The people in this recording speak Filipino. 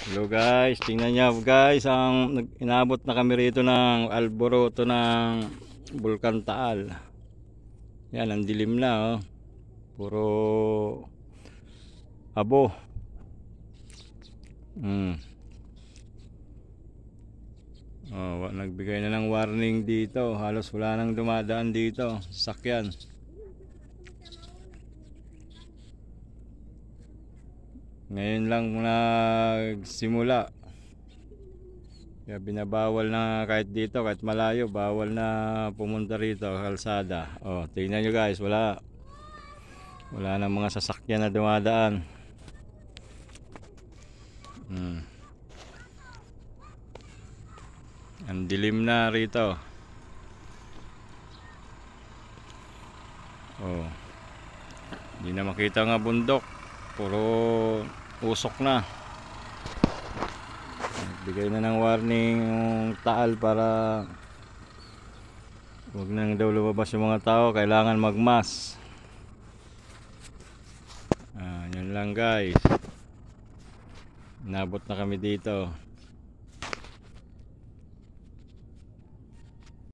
Hello guys, tingnan niyo guys, inabot na kami rito ng alboroto ng Bulkan Taal. Yan, ang dilim na oh. Puro abo. Nagbigay na ng warning dito. Halos wala nang dumadaan dito, sasakyan. Ngayon lang nagsimula. Kaya binabawal na kahit dito, kahit malayo, bawal na pumunta rito, kalsada. Oh, tingnan nyo guys, wala na mga sasakyan na dumadaan. Ang dilim na rito. Oh. Hindi na makita nga bundok. Puro usok na. Bigay na ng warning yung Taal para huwag nang daw lumabas yung mga tao, kailangan magmask. Yan lang guys. Nabot na kami dito.